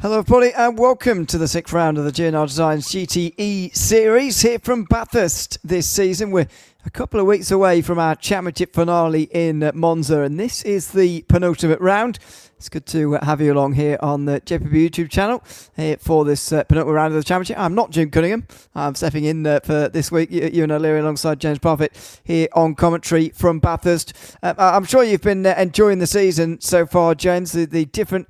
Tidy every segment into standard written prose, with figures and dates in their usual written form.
Hello everybody and welcome to the 6th round of the GTE Designs GTE series here from Bathurst this season. We're a couple of weeks away from our championship finale in Monza, and this is the penultimate round. It's good to have you along here on the JPB YouTube channel for this penultimate round of the championship. I'm not Jim Cunningham. I'm stepping in for this week, Ewan O'Leary alongside James Parfitt here on commentary from Bathurst. I'm sure you've been enjoying the season so far, James. The different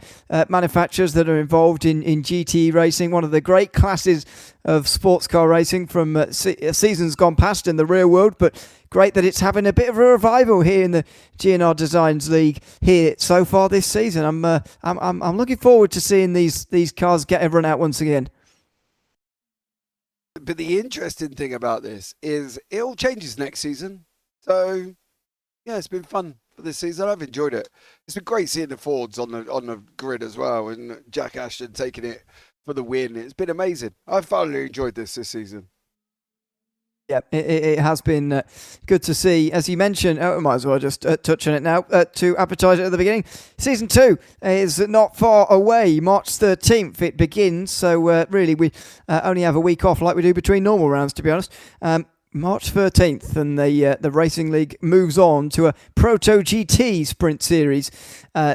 manufacturers that are involved in GTE racing, one of the great classes of sports car racing from seasons gone past in the real world, but great that it's having a bit of a revival here in the GTE Designs League here so far this season. I'm looking forward to seeing these cars get everyone out once again. But the interesting thing about this is it all changes next season. So yeah, it's been fun for this season. I've enjoyed it. It's been great seeing the Fords on the grid as well, and Jack Ashton taking it for the win. It's been amazing. I've thoroughly enjoyed this season. Yeah, it has been good to see. As you mentioned, I might as well just touch on it now to advertise it at the beginning. Season 2 is not far away. March 13th it begins, so really we only have a week off like we do between normal rounds, to be honest. March 13th, and the Racing League moves on to a Proto GT Sprint Series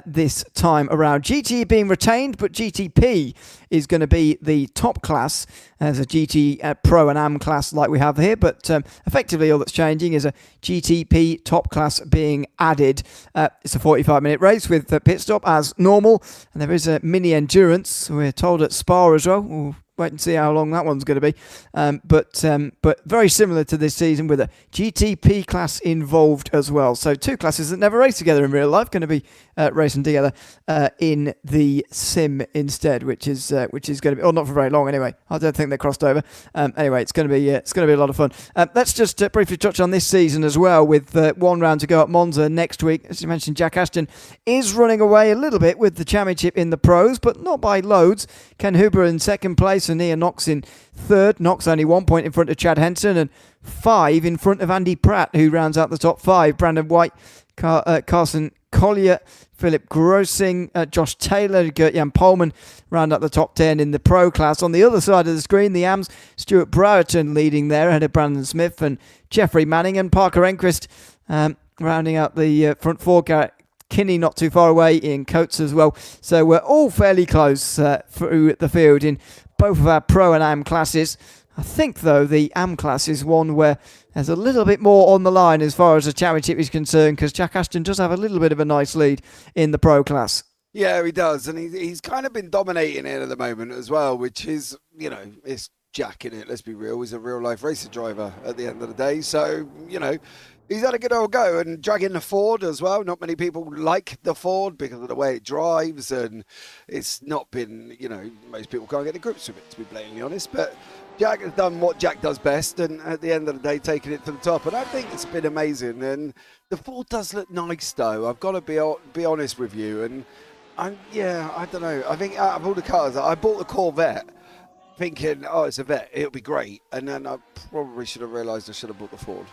this time around. GT being retained, but GTP is going to be the top class as a GT Pro and Am class like we have here, but effectively all that's changing is a GTP top class being added. It's a 45-minute race with a pit stop as normal, and there is a mini endurance, we're told, at Spa as well. We'll wait and see how long that one's going to be. But very similar to this season with a GTP class involved as well. So two classes that never race together in real life going to be racing together in the sim instead, which is going to be, or not for very long anyway. I don't think they're crossed over. Anyway, it's going to be a lot of fun. Let's just briefly touch on this season as well, with one round to go at Monza next week. As you mentioned, Jack Ashton is running away a little bit with the championship in the pros, but not by loads. Ken Huber in second place, and Ian Knox in third. Knox only 1 point in front of Chad Henson and 5 in front of Andy Pratt, who rounds out the top 5. Brandon White, Carson Collier, Philip Grossing, Josh Taylor, Gert-Jan Polman round out the top 10 in the pro class. On the other side of the screen, the AMs, Stuart Browerton leading there ahead of Brandon Smith and Jeffrey Manning, and Parker Enquist rounding out the front 4. Garrett Kinney not too far away, Ian Coates as well. So we're all fairly close through the field in both of our Pro and Am classes. I think, though, the Am class is one where there's a little bit more on the line as far as the championship is concerned, because Jack Ashton does have a little bit of a nice lead in the Pro class. Yeah, he does. And he's kind of been dominating it at the moment as well, which is, it's Jack in it. Let's be real. He's a real-life racer driver at the end of the day. So, he's had a good old go, and dragging the Ford as well. Not many people like the Ford because of the way it drives, and it's not been, most people can't get the grips with it, to be blatantly honest. But Jack has done what Jack does best, and at the end of the day, taking it to the top. And I think it's been amazing. And the Ford does look nice, though. I've got to be honest with you. And I don't know. I think out of all the cars, I bought the Corvette thinking, oh, it's a Vet, it'll be great. And then I probably should have realised I should have bought the Ford.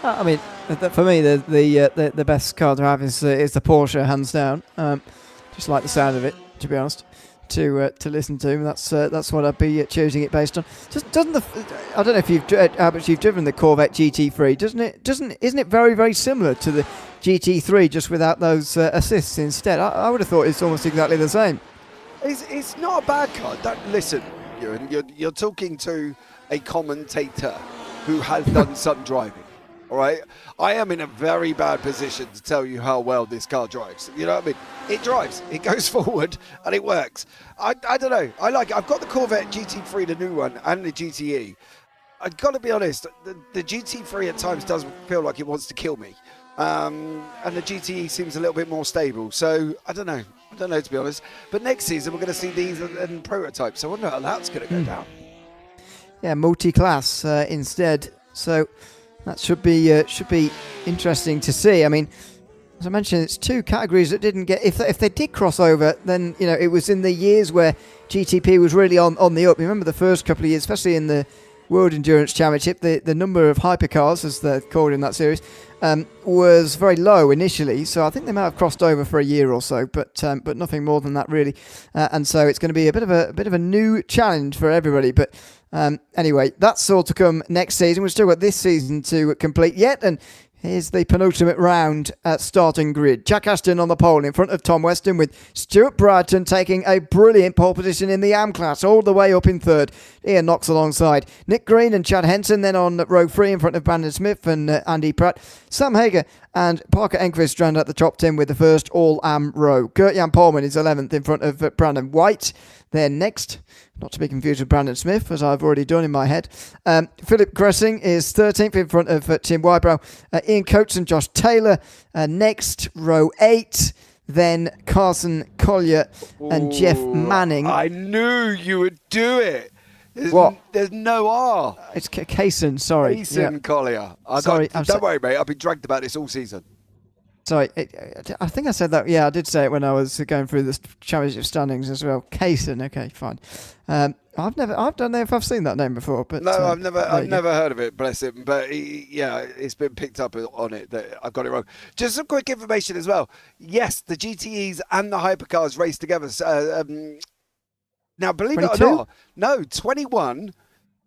I mean, for me, the best car to have is the Porsche, hands down. Just like the sound of it, to be honest, to listen to. That's what I'd be choosing it based on. Just doesn't I don't know if how much you've driven the Corvette GT3. Isn't it very, very similar to the GT3, just without those assists instead? I would have thought it's almost exactly the same. It's not a bad car. Listen, you're talking to a commentator who has done some driving. All right, I am in a very bad position to tell you how well this car drives. You know what I mean? It drives, it goes forward, and it works. I don't know. I like it. I've got the Corvette GT3, the new one, and the GTE. I've got to be honest, the GT3 at times does feel like it wants to kill me. And the GTE seems a little bit more stable. So, I don't know, to be honest. But next season, we're going to see these and prototypes. So I wonder how that's going to go down. Yeah, multi-class instead. So that should be interesting to see. I mean, as I mentioned, it's two categories that didn't get. If they did cross over, then it was in the years where GTP was really on the up. You remember the first couple of years, especially in the World Endurance Championship, the number of hypercars, as they're called in that series, was very low initially. So I think they might have crossed over for a year or so, but nothing more than that really. And so it's going to be a bit of a new challenge for everybody. But anyway, that's all to come next season. We've still got this season to complete yet, and here's the penultimate round at starting grid. Jack Ashton on the pole in front of Tom Weston, with Stuart Brighton taking a brilliant pole position in the AM class all the way up in third. Ian Knox alongside Nick Green and Chad Henson, then on row 3 in front of Brandon Smith and Andy Pratt. Sam Hager and Parker Enquist round out the top 10 with the first all-AM row. Gert-Jan Polman is 11th in front of Brandon White. Then next, not to be confused with Brandon Smith, as I've already done in my head, Philip Gressing is 13th in front of Tim Wybrow. Ian Coates and Josh Taylor. Next, row 8. Then Carson Collier and Jeff Manning. I knew you would do it. What? There's no R. It's Kaysen, sorry. Kaysen Collier. Don't worry, mate. I've been dragged about this all season. Sorry, I think I said that. Yeah, I did say it when I was going through the championship standings as well. Kaysen, okay, fine. I don't know if I've seen that name before, but no, I've never heard of it. Bless him, but it's been picked up on it that I've got it wrong. Just some quick information as well. Yes, the GTEs and the hypercars race together. Now, believe 22? it or not, no, 21.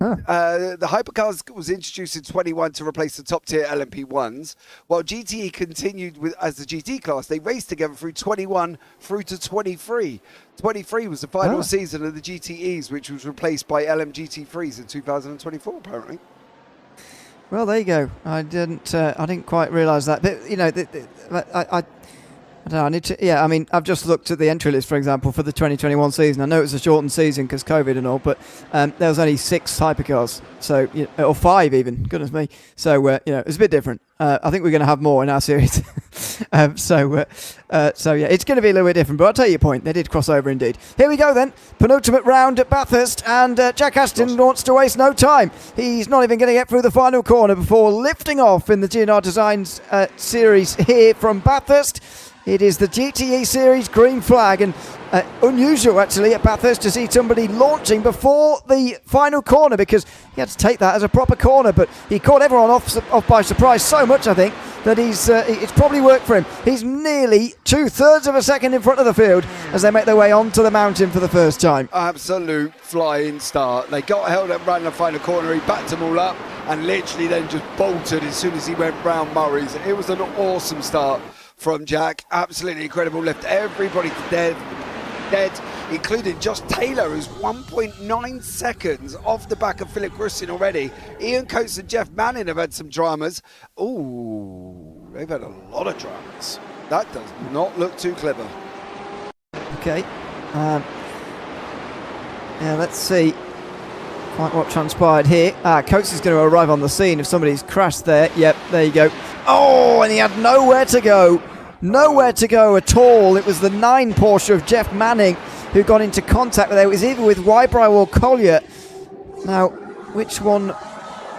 The hypercars was introduced in 21 to replace the top tier LMP1s, while GTE continued as the GT class. They raced together through 21 through to 23. 23 was the final season of the GTEs, which was replaced by LMGT3s in 2024, apparently. Well, there you go. I didn't quite realise that. But, I don't know, I need to. Yeah, I mean, I've just looked at the entry list, for example, for the 2021 season. I know it's a shortened season because COVID and all, but there was only 6 hypercars, so or 5 even. Goodness me. So it's a bit different. I think we're going to have more in our series. So yeah, it's going to be a little bit different. But I'll take your point. They did cross over indeed. Here we go then. Penultimate round at Bathurst, and Jack Ashton wants to waste no time. He's not even going to get through the final corner before lifting off in the GNR Designs series here from Bathurst. It is the GTE Series green flag, and unusual actually at Bathurst to see somebody launching before the final corner, because he had to take that as a proper corner, but he caught everyone off by surprise so much, I think, that it's probably worked for him. He's nearly 2/3 of a second in front of the field as they make their way onto the mountain for the first time. Absolute flying start. They got held up right in the final corner. He backed them all up and literally then just bolted as soon as he went round Murray's. It was an awesome start from Jack. Absolutely incredible. Left everybody dead, including Josh Taylor, who's 1.9 seconds off the back of Philip Grussin already. Ian Coates and Jeff Manning have had some dramas. Ooh, they've had a lot of dramas. That does not look too clever. Okay. Let's see quite what transpired here. Coates is going to arrive on the scene if somebody's crashed there. Yep, there you go. Oh, and he had nowhere to go. Nowhere to go at all. It was the 9 Porsche of Jeff Manning who got into contact with it. It was either with Wybrow or Collier. Now, which one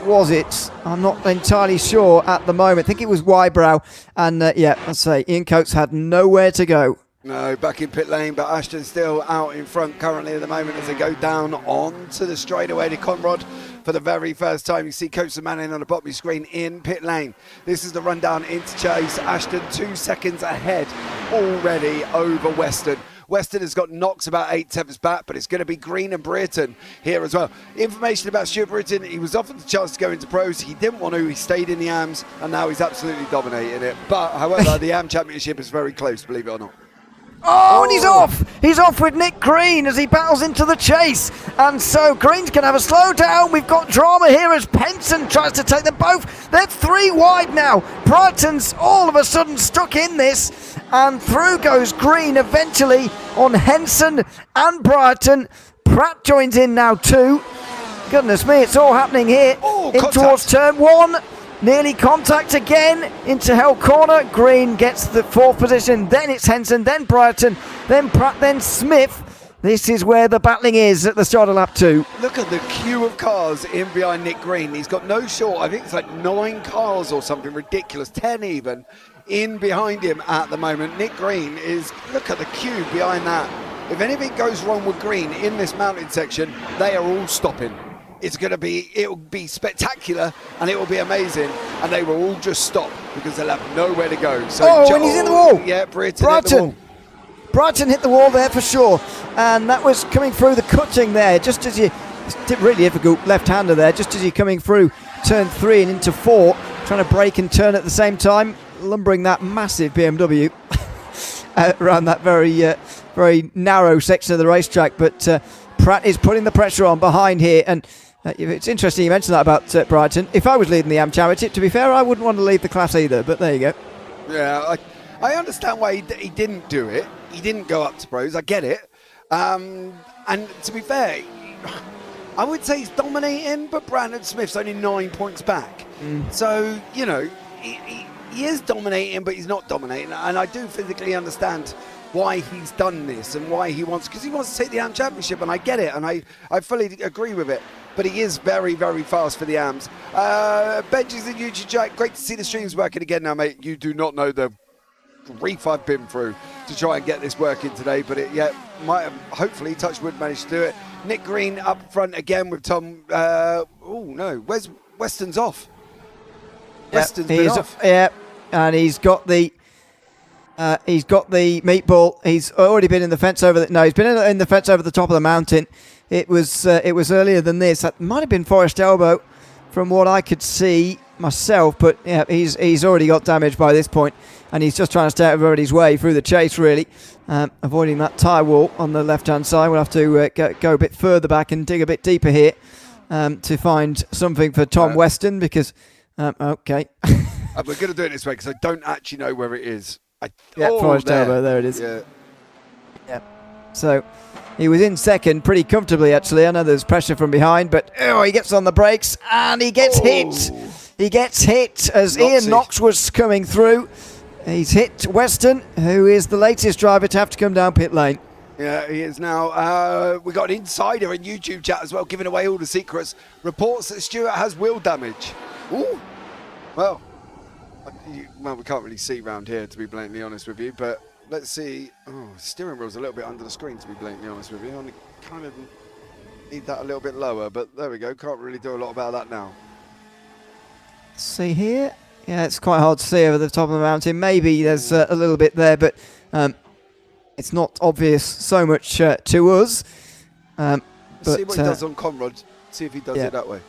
was it? I'm not entirely sure at the moment. I think it was Wybrow. And let's say Ian Coates had nowhere to go. No, back in pit lane, but Ashton's still out in front currently at the moment as they go down onto the straightaway to Conrad. For the very first time, you see Coates and Manning on the bottom of your screen in pit lane. This is the rundown into chase. Ashton 2 seconds ahead already over Weston. Weston has got Knox about 8/10 back, but it's going to be Green and Brereton here as well. Information about Stuart Brereton: he was offered the chance to go into pros. He didn't want to. He stayed in the AMs, and now he's absolutely dominating it. But, however, the AM Championship is very close, believe it or not. Oh, and he's off! He's off with Nick Green as he battles into the chase. And so Green's going to have a slow down. We've got drama here as Penson tries to take them both. They're 3 wide now. Brighton's all of a sudden stuck in this. And through goes Green eventually on Henson and Brighton. Pratt joins in now too. Goodness me, it's all happening here. Towards turn 1. Nearly contact again into Hell Corner. Green gets the 4th position. Then it's Henson, then Brighton, then Pratt, then Smith. This is where the battling is at the start of lap 2. Look at the queue of cars in behind Nick Green. He's got no short. I think it's like 9 cars or something ridiculous, 10 even, in behind him at the moment. Nick Green is, look at the queue behind that. If anything goes wrong with Green in this mountain section, they are all stopping. it'll be spectacular and it will be amazing, and they will all just stop because they'll have nowhere to go. So and he's in the wall. Yeah, Brighton hit the wall. Brighton hit the wall there for sure, and that was coming through the cutting there, just as you, really difficult left-hander there, just as you're coming through turn 3 and into 4, trying to brake and turn at the same time, lumbering that massive BMW around that very narrow section of the racetrack. But Pratt is putting the pressure on behind here, and it's interesting you mentioned that about Brighton. If I was leading the AM Championship, to be fair, I wouldn't want to leave the class either, but there you go. Yeah, I understand why he didn't do it. He didn't go up to pros. I get it. And to be fair, I would say he's dominating, but Brandon Smith's only 9 points back. So, you know, he is dominating, but he's not dominating. And I do physically understand why he's done this and why he wants, because he wants to take the AM Championship, and I get it, and I fully agree with it. But he is very, very fast for the AMs. Benji's in YouTube chat. Great to see the streams working again now, mate. You do not know the grief I've been through to try and get this working today, but it might have, hopefully, touchwood, managed to do it. Nick Green up front again with Tom. Oh no, where's Weston's off? Weston's been off. Yeah, and he's got the meatball. He's already been in the fence over. He's been in the fence over the top of the mountain. It was earlier than this. That might have been Forest Elbow, from what I could see myself. But yeah, he's already got damage by this point, and he's just trying to stay out of everybody's way through the chase, really, avoiding that tyre wall on the left-hand side. We'll have to go a bit further back and dig a bit deeper here to find something for Tom Weston, because okay. We're going to do it this way because I don't actually know where it is. Forest Elbow, there it is. Yeah. So he was in second pretty comfortably, actually. I know there's pressure from behind, but he gets on the brakes and he gets hit. He gets hit as Ian Knox was coming through. He's hit Weston, who is the latest driver to have to come down pit lane. Yeah, he is now. We got an insider in YouTube chat as well, giving away all the secrets. Reports that Stewart has wheel damage. Ooh. Well, we can't really see round here, to be blatantly honest with you, but let's see. Oh, steering wheel's a little bit under the screen, to be blatantly honest with you. I kind of need that a little bit lower, but there we go. Can't really do a lot about that now. See here? Yeah, it's quite hard to see over the top of the mountain. Maybe there's a little bit there, but it's not obvious so much to us. But, see what he does on Conrad. See if he does it that way.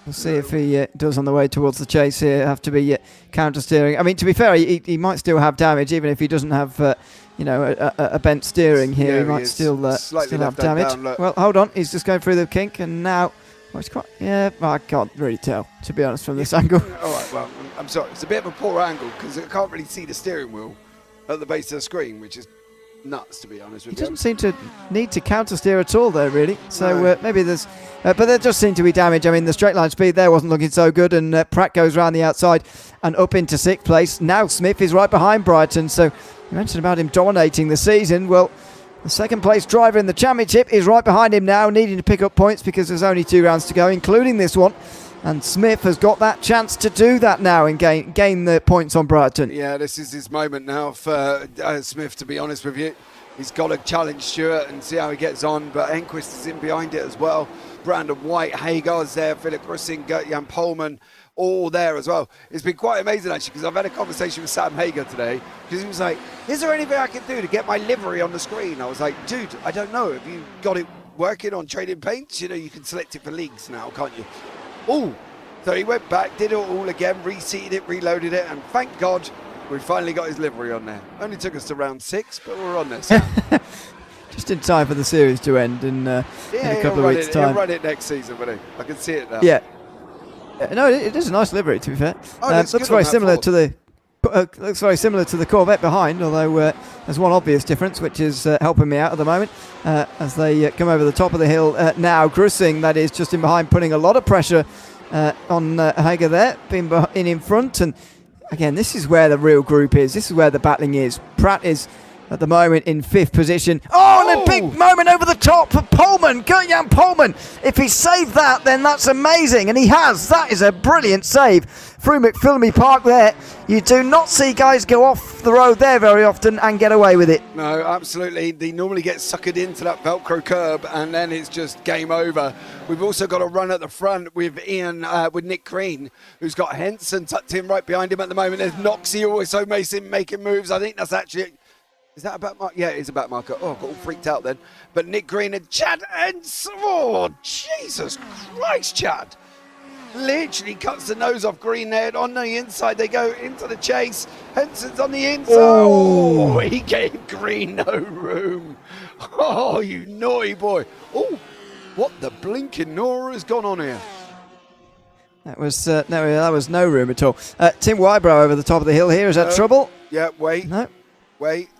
We'll see if he does on the way towards the chase here. Have to be counter-steering. I mean, to be fair, he might still have damage, even if he doesn't have, a bent steering here. He might still have damage. Well, hold on. He's just going through the kink, and now... Well, it's quite, I can't really tell, to be honest, from this angle. All right, well, I'm sorry. It's a bit of a poor angle because I can't really see the steering wheel at the base of the screen, which is nuts, to be honest with you. He doesn't seem to need to counter steer at all there, really. So maybe there's... but there does seem to be damage. I mean, the straight line speed there wasn't looking so good, and Pratt goes around the outside and up into 6th place. Now Smith is right behind Brighton. So you mentioned about him dominating the season. Well, the second place driver in the championship is right behind him now, needing to pick up points because there's only 2 rounds to go, including this one. And Smith has got that chance to do that now and gain the points on Brighton. Yeah, this is his moment now for Smith, to be honest with you. He's got to challenge Stewart and see how he gets on, but Enquist is in behind it as well. Brandon White, Hagar's there, Philip Grussing, Gert-Jan Polman, all there as well. It's been quite amazing, actually, because I've had a conversation with Sam Hagar today, because he was like, is there anything I can do to get my livery on the screen? I was like, dude, I don't know. Have you got it working on trading paints? You know, you can select it for leagues now, can't you? Oh, so he went back, did it all again, reseated it, reloaded it, and thank God we finally got his livery on there. Only took us to round 6, but we're on there, Sam. Just in time for the series to end in a couple of weeks' time. He'll run it next season, but I can see it now. Yeah. No, it is a nice livery, to be fair. Looks very similar to the Corvette behind, although there's one obvious difference, which is helping me out at the moment as they come over the top of the hill now. Grussing, that is, just in behind, putting a lot of pressure on Hager there, being in front. And again, this is where the real group is. This is where the battling is. Pratt is at the moment in 5th position. Oh, and a big moment over the top for Pullman, Gert-Jan Pullman. If he saved that, then that's amazing, and he has. That is a brilliant save through McPhillamy Park there. You do not see guys go off the road there very often and get away with it. No, absolutely. They normally get suckered into that Velcro curb, and then it's just game over. We've also got a run at the front with with Nick Green, who's got Henson tucked in right behind him at the moment. There's Noxie also making moves. I think that's actually... Is that a back marker? Yeah, it is a back marker. Oh, I got all freaked out then. But Nick Green and Chad Henson... Oh, Jesus Christ, Chad. Literally cuts the nose off Green there. On the inside, they go into the chase. Henson's on the inside. Oh, he gave Green no room. Oh, you naughty boy. Oh, what the blinking Nora has gone on here? That was no room at all. Tim Wybrow over the top of the hill here. Is that trouble? Yeah, wait. No. Wait.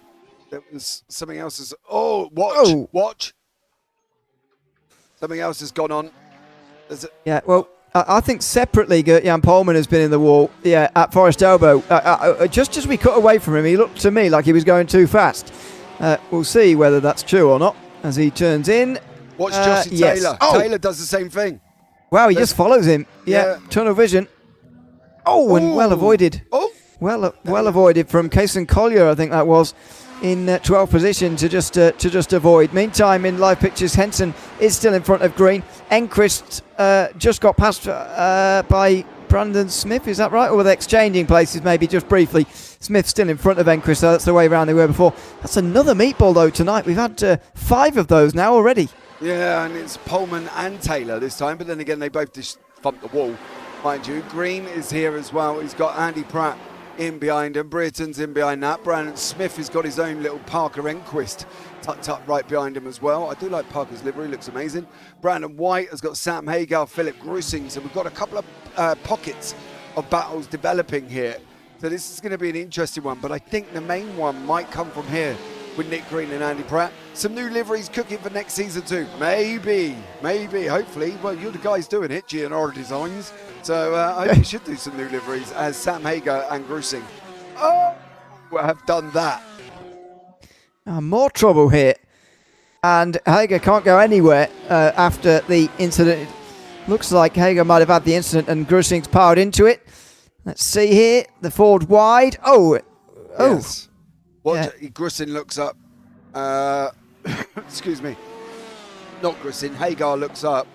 There was something else. Watch. Something else has gone on. Yeah, well, I think separately Gert-Jan Pullman has been in the wall, at Forest Elbow. Just as we cut away from him, he looked to me like he was going too fast. We'll see whether that's true or not as he turns in. Watch Jossie Taylor. Oh. Taylor does the same thing. Wow, he just follows him. Yeah, tunnel vision. Oh, and well avoided. Oh. Well avoided from Kason Collier, I think that was, in 12th position to just avoid. Meantime, in live pictures, Henson is still in front of Green. Enquist just got passed by Brandon Smith, is that right? Or were they exchanging places maybe just briefly? Smith still in front of Enquist, so that's the way around they were before. That's another meatball though tonight. We've had 5 of those now already. Yeah, and it's Pullman and Taylor this time, but then again they both just thumped the wall, mind you. Green is here as well. He's got Andy Pratt in behind him. Britton's in behind that. Brandon Smith has got his own little Parker Enquist tucked up right behind him as well. I do like Parker's livery, looks amazing. Brandon White has got Sam Hagar, Philip Grussing, so we've got a couple of pockets of battles developing here. So this is going to be an interesting one, but I think the main one might come from here with Nick Green and Andy Pratt. Some new liveries cooking for next season too. Maybe, hopefully. Well, you're the guys doing it, GNR Designs. So I hope you should do some new liveries as Sam Hagar and Grussing. Oh, have done that. More trouble here. And Hagar can't go anywhere after the incident. It looks like Hagar might have had the incident and Grussing's powered into it. Let's see here. The forward wide. Yes. Grussing looks up. Excuse me. Not Grussing. Hagar looks up.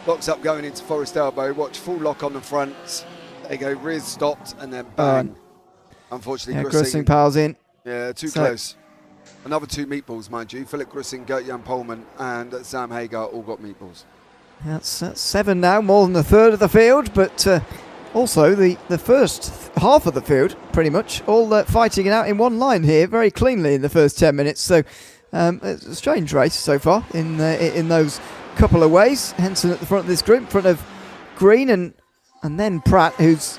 Locks up going into Forest Elbow. Watch full lock on the front. There you go. Rears stopped and then bang. Unfortunately, Grussing powers in. Yeah, too close. Another 2 meatballs, mind you. Philip Grussing, Gert-Jan Pullman and Sam Hagar all got meatballs. That's 7 now, more than a third of the field, but also the first half of the field, pretty much, all fighting it out in one line here, very cleanly in the first 10 minutes. So it's a strange race so far in those couple of ways. Henson at the front of this group, in front of Green and then Pratt, who's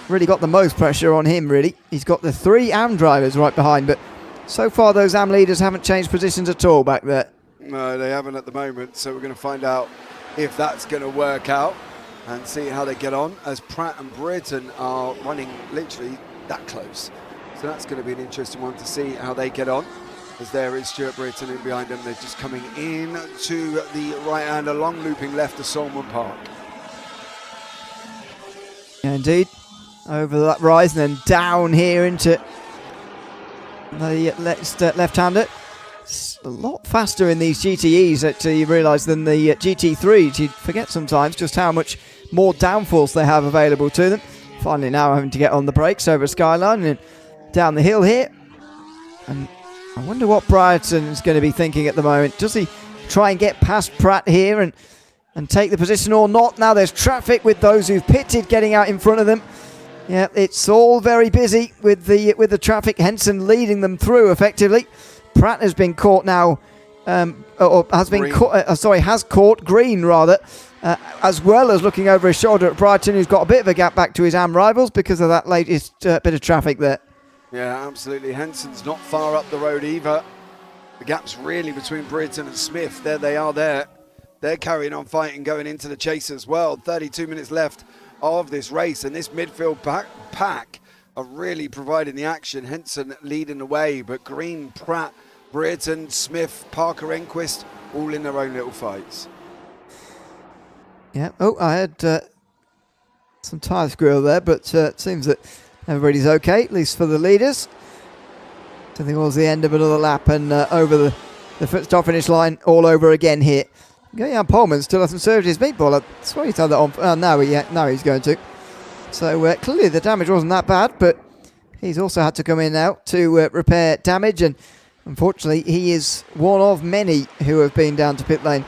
really got the most pressure on him, really. He's got the 3 AM drivers right behind, but so far those AM leaders haven't changed positions at all back there. No, they haven't at the moment, so we're going to find out if that's going to work out and see how they get on, as Pratt and Britton are running literally that close. So that's going to be an interesting one to see how they get on, as there is Stuart Britton in behind them. They're just coming in to the right hand, along looping left of Solomon Park. Yeah, indeed. Over that rise and then down here into the left-hander. It's a lot faster in these GTEs, actually, you realise, than the GT3s. You forget sometimes just how much more downforce they have available to them. Finally now having to get on the brakes over Skyline and down the hill here. And I wonder what Brighton's going to be thinking at the moment. Does he try and get past Pratt here and take the position or not? Now there's traffic with those who've pitted getting out in front of them. Yeah, it's all very busy with the traffic. Henson leading them through effectively. Pratt has been caught now, has caught Green rather, as well as looking over his shoulder at Brighton, who's got a bit of a gap back to his AM rivals because of that latest bit of traffic there. Yeah, absolutely. Henson's not far up the road either. The gap's really between Britton and Smith. There they are there. They're carrying on fighting, going into the chase as well. 32 minutes left of this race, and this midfield pack are really providing the action. Henson leading the way, but Green, Pratt, Brereton, Smith, Parker, Enquist, all in their own little fights. Yeah. Oh, I had some tyre squirrel there, but it seems that everybody's okay, at least for the leaders. I think it was the end of another lap and over the start finish line all over again here. Jan Polman still hasn't served his meatball. I swear he's had that on. Now he's going to. So clearly the damage wasn't that bad, but he's also had to come in now to repair damage, and unfortunately he is one of many who have been down to pit lane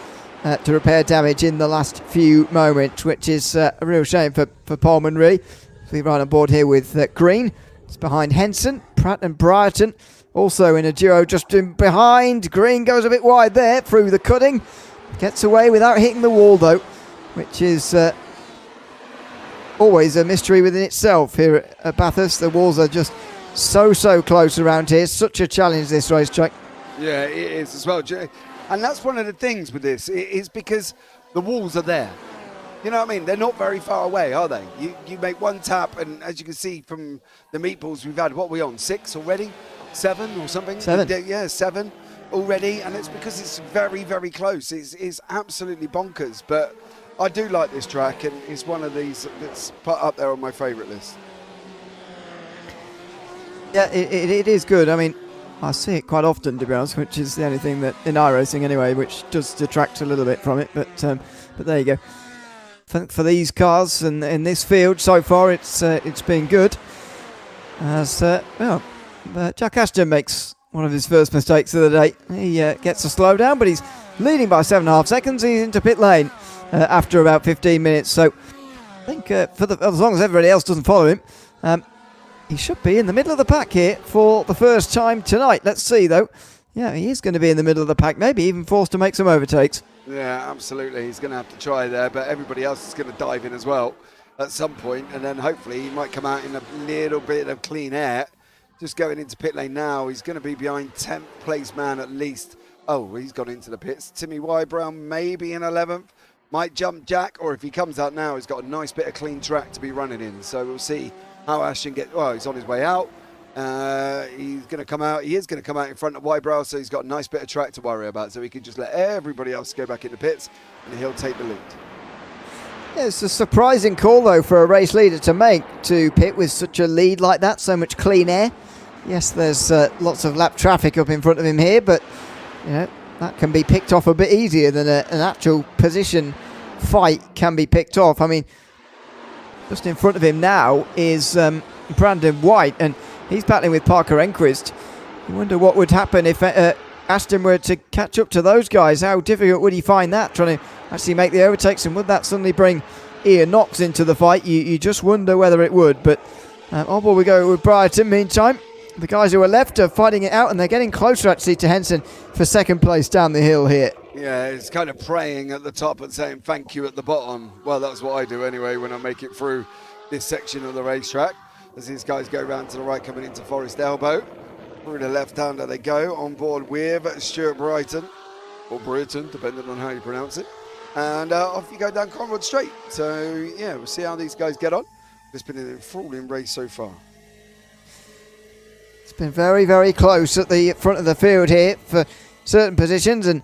to repair damage in the last few moments, which is a real shame for Polman, really. So we're right on board here with Green. It's behind Henson, Pratt and Brereton. Also in a duo just in behind. Green goes a bit wide there through the cutting. Gets away without hitting the wall though, which is always a mystery within itself here at Bathurst. The walls are just so close around here. Such a challenge, this racetrack. Yeah, it is as well. And that's one of the things with this, is because the walls are there. You know what I mean? They're not very far away, are they? You make one tap, and as you can see from the meatballs we've had, what are we on, 6 already? 7 or something? 7. Yeah, 7 already, and it's because it's very close. It's absolutely bonkers, but I do like this track, and it's one of these that's put up there on my favourite list. Yeah, it is good. I mean, I see it quite often, to be honest, which is the only thing that in iRacing anyway, which does detract a little bit from it. But there you go. For these cars and in this field so far, it's been good. As Jack Ashton makes one of his first mistakes of the day. He gets a slowdown, but he's leading by 7.5 seconds. He's into pit lane after about 15 minutes. So I think as long as everybody else doesn't follow him, he should be in the middle of the pack here for the first time tonight. Let's see, though. Yeah, he is going to be in the middle of the pack, maybe even forced to make some overtakes. Yeah, absolutely. He's going to have to try there, but everybody else is going to dive in as well at some point, and then hopefully he might come out in a little bit of clean air. Just going into pit lane now. He's going to be behind 10th place man at least. Oh, he's gone into the pits. Timmy Wybrow maybe in 11th. Might jump Jack, or if he comes out now, he's got a nice bit of clean track to be running in. So we'll see how Ashton gets. Well, he's on his way out. He's going to come out. He is going to come out in front of Wybrow, so he's got a nice bit of track to worry about. So he can just let everybody else go back in the pits, and he'll take the lead. Yeah, it's a surprising call, though, for a race leader to make, to pit with such a lead like that, so much clean air. Yes, there's lots of lap traffic up in front of him here, but you know that can be picked off a bit easier than an actual position fight can be picked off. I mean, just in front of him now is Brandon White, and he's battling with Parker Enquist. You wonder what would happen if Ashton were to catch up to those guys. How difficult would he find that, trying to actually make the overtakes, and would that suddenly bring Ian Knox into the fight? You just wonder whether it would, but on board we go with Brereton. Meantime, the guys who are left are fighting it out, and they're getting closer actually to Henson for second place down the hill here. Yeah, it's kind of praying at the top and saying thank you at the bottom. Well, that's what I do anyway when I make it through this section of the racetrack. As these guys go round to the right, coming into Forest Elbow. Through the left-hander they go, on board with Stuart Brighton, or Brereton, depending on how you pronounce it. And off you go down Conrad Straight. So, yeah, we'll see how these guys get on. It's been an enthralling race so far. It's been very close at the front of the field here for certain positions, and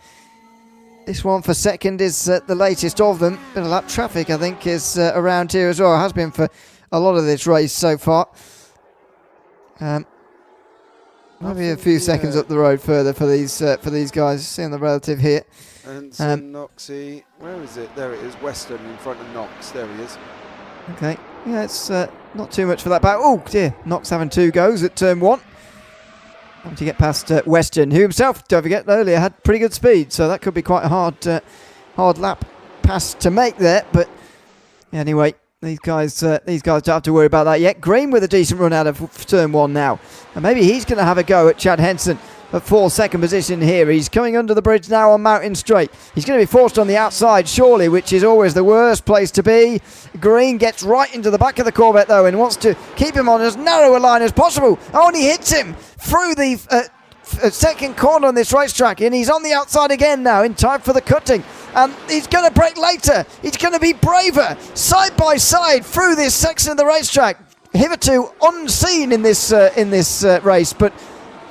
this one for second is the latest of them. Bit of lap traffic, I think, is around here as well. It has been for a lot of this race so far. Maybe a few seconds up the road further for these guys. Seeing the relative here. And Noxie, where is it? There it is, Western in front of Knox. There he is. Okay, yeah, it's not too much for that back. Oh dear, Knox having 2 goes at turn 1. Having to get past Western, who himself, don't forget, earlier had pretty good speed, so that could be quite a hard lap pass to make there. But anyway, these guys don't have to worry about that yet. Green with a decent run out of turn 1 now, and maybe he's going to have a go at Chad Henson at 4th position here. He's coming under the bridge now on Mountain Straight. He's going to be forced on the outside, surely, which is always the worst place to be. Green gets right into the back of the Corvette, though, and wants to keep him on as narrow a line as possible. Only hits him through the second corner on this racetrack, and he's on the outside again now in time for the cutting. And he's going to brake later. He's going to be braver, side by side through this section of the racetrack. hitherto unseen in this race, but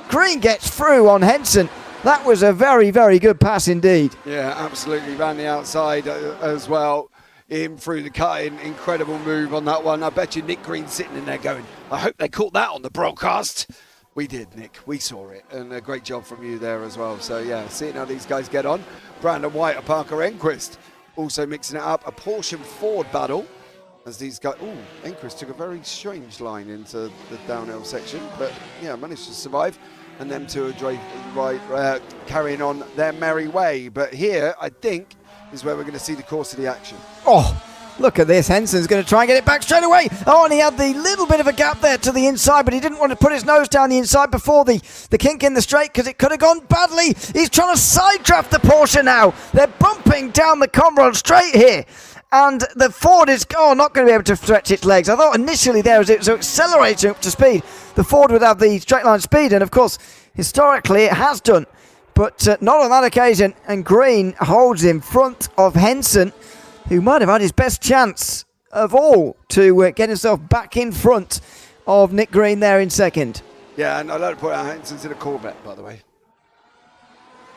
Green gets through on Henson. That was a very, very good pass indeed. Yeah, absolutely. Ran the outside as well. In through the cutting. Incredible move on that one. I bet you Nick Green's sitting in there going, I hope they caught that on the broadcast. We did, Nick. We saw it. And a great job from you there as well. So, yeah, seeing how these guys get on. Brandon White and Parker Enquist also mixing it up. A Porsche Ford battle. As these guys, Enquist took a very strange line into the downhill section. But, yeah, managed to survive. And them two are carrying on their merry way. But here, I think, is where we're going to see the course of the action. Oh, look at this. Henson's going to try and get it back straight away. Oh, and he had the little bit of a gap there to the inside, but he didn't want to put his nose down the inside before the kink in the straight because it could have gone badly. He's trying to side draft the Porsche now. They're bumping down the Conrod straight here. And the Ford is not going to be able to stretch its legs. I thought initially there as it was accelerating up to speed, the Ford would have the straight line speed, and of course, historically it has done. But not on that occasion, and Green holds in front of Henson, who might have had his best chance of all to get himself back in front of Nick Green there in second. Yeah, and I'd like to point out Henson's in a Corvette, by the way.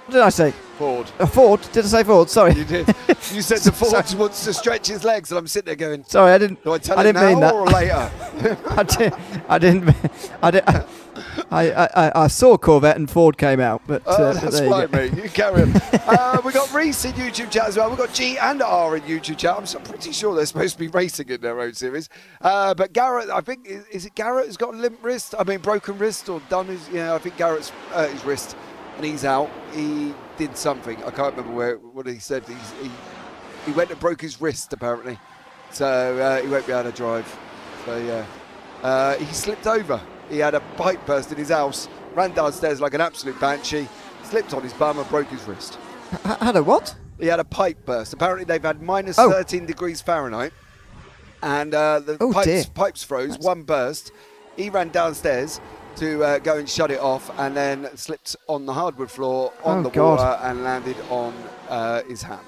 What did I say? Ford. A Ford? Did I say Ford? Sorry. You did. You said the Ford wants to stretch his legs, and I'm sitting there going, sorry, I didn't. Do I tell I him didn't mean now that. or later? I saw Corvette and Ford came out, but that's there fine, mate. You carry on. We got Reese in YouTube chat as well. We've got G and R in YouTube chat. I'm pretty sure they're supposed to be racing in their own series. But Garrett, I think, is it Garrett who's got a limp wrist? I mean, broken wrist or done his, I think Garrett's his wrist, and he's out. He did something. I can't remember what he said. He went and broke his wrist, apparently. So he won't be able to drive. So, yeah. He slipped over. He had a pipe burst in his house, ran downstairs like an absolute banshee, slipped on his bum and broke his wrist. Had a what? He had a pipe burst. Apparently they've had minus 13 degrees Fahrenheit. And the pipes froze, one burst. He ran downstairs to go and shut it off, and then slipped on the hardwood floor on the water and landed on his hand.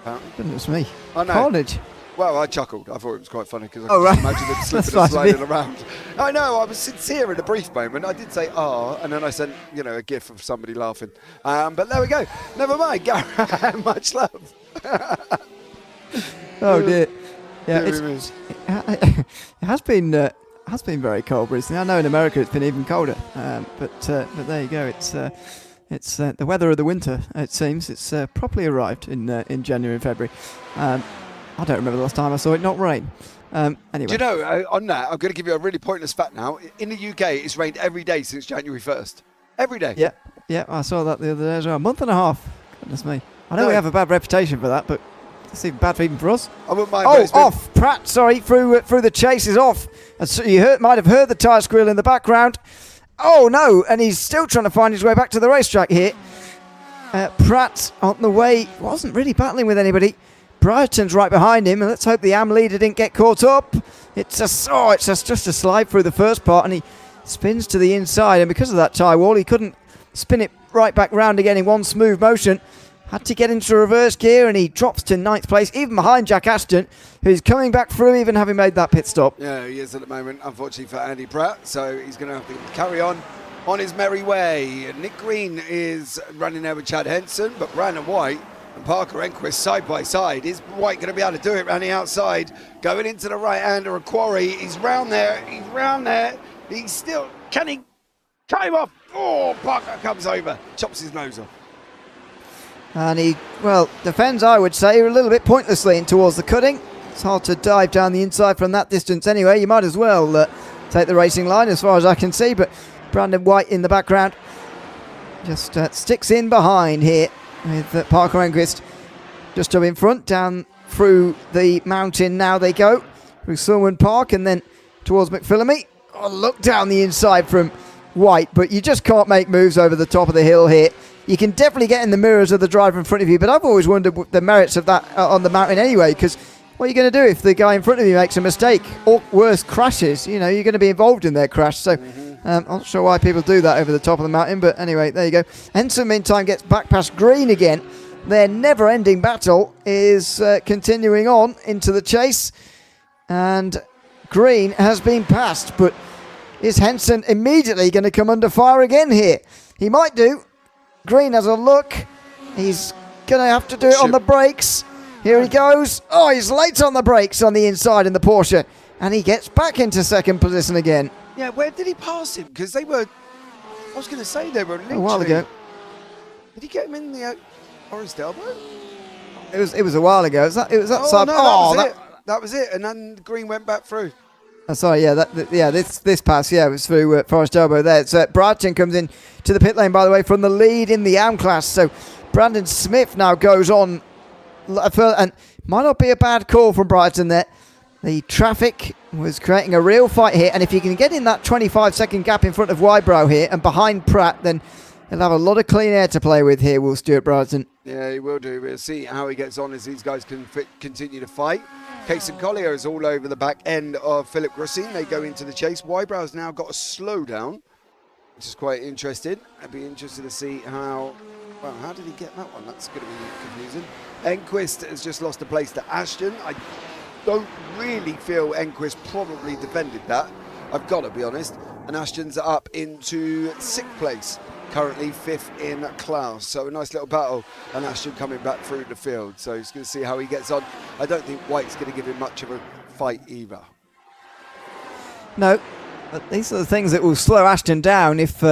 Apparently. Goodness me. I know. Carnage. Well, I chuckled. I thought it was quite funny because I could just imagine him slipping and sliding around. I know, I was sincere in a brief moment. I did say, and then I sent, a gif of somebody laughing. But there we go. Never mind, Gareth. Much love. Oh, dear. Yeah, it has been very cold recently. I know in America it's been even colder, but there you go. It's the weather of the winter. It seems it's properly arrived in January and February. I don't remember the last time I saw it not rain. Anyway. Do you know, on that, I'm going to give you a really pointless fact now. In the UK, it's rained every day since January 1st. Every day. Yeah, I saw that the other day as well. A month and a half. Goodness me. I know we have a bad reputation for that, but it's even bad even for us. I wouldn't mind. Off. Pratt, sorry, through the chase is off. And so you might have heard the tyre squeal in the background. Oh, no, and he's still trying to find his way back to the racetrack here. Pratt on the way, wasn't really battling with anybody. Brighton's right behind him, and let's hope the AM leader didn't get caught up. It's just a slide through the first part, and he spins to the inside, and because of that tyre wall, he couldn't spin it right back round again in one smooth motion. Had to get into reverse gear, and he drops to 9th place, even behind Jack Ashton, who's coming back through, even having made that pit stop. Yeah, he is at the moment, unfortunately for Andy Pratt, so he's going to have to carry on his merry way. Nick Green is running there with Chad Henson, but Brandon White and Parker Enquist side by side. Is White going to be able to do it around the outside? Going into the right-hander of Quarry. He's round there. He's still... Can he cut him off? Oh, Parker comes over. Chops his nose off. And he, defends, I would say, a little bit pointlessly in towards the cutting. It's hard to dive down the inside from that distance anyway. You might as well take the racing line as far as I can see. But Brandon White in the background just sticks in behind here. With Parker Enquist just up in front, down through the mountain now they go, through Sulman Park and then towards McPhillamy. Oh, look down the inside from White, but you just can't make moves over the top of the hill here. You can definitely get in the mirrors of the driver in front of you, but I've always wondered the merits of that on the mountain anyway, because what are you going to do if the guy in front of you makes a mistake or worse crashes? You're going to be involved in their crash, so... I'm not sure why people do that over the top of the mountain, but anyway, there you go. Henson, meantime, gets back past Green again. Their never-ending battle is continuing on into the chase. And Green has been passed, but is Henson immediately going to come under fire again here? He might do. Green has a look. He's going to have to do it on the brakes. Here he goes. Oh, he's late on the brakes on the inside in the Porsche. And he gets back into second position again. Yeah, where did he pass him? Because they were, I was going to say they were literally. A while ago. Did he get him in the Forest elbow? It was a while ago. It was that side. No, that was it. And then Green went back through. Sorry, this pass, it was through Forest Elbow there. So Brighton comes in to the pit lane, by the way, from the lead in the AM class. So Brandon Smith now goes on further, and might not be a bad call from Brighton there. The traffic was creating a real fight here, and if you can get in that 25-second gap in front of Wybrow here and behind Pratt, then he'll have a lot of clean air to play with here, will Stuart Brighton. Yeah, he will do. We'll see how he gets on as these guys can continue to fight. Case and Collier is all over the back end of Philip Grossin. They go into the chase. Wybrow's now got a slowdown, which is quite interesting. I'd be interested to see how did he get that one? That's going to be confusing. Enquist has just lost a place to Ashton. I don't really feel Enquist probably defended that. I've got to be honest. And Ashton's up into 6th place. Currently 5th in class, so a nice little battle, and Ashton coming back through the field. So he's going to see how he gets on. I don't think White's going to give him much of a fight either. No, but these are the things that will slow Ashton down if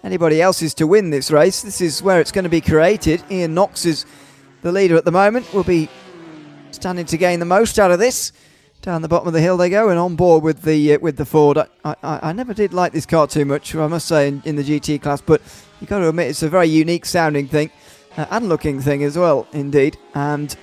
anybody else is to win this race. This is where it's going to be created. Ian Knox is the leader at the moment. Will be standing to gain the most out of this. Down the bottom of the hill they go, and on board with the Ford. I never did like this car too much, I must say, in the GTE class, but you've got to admit it's a very unique sounding thing and looking thing as well, indeed. And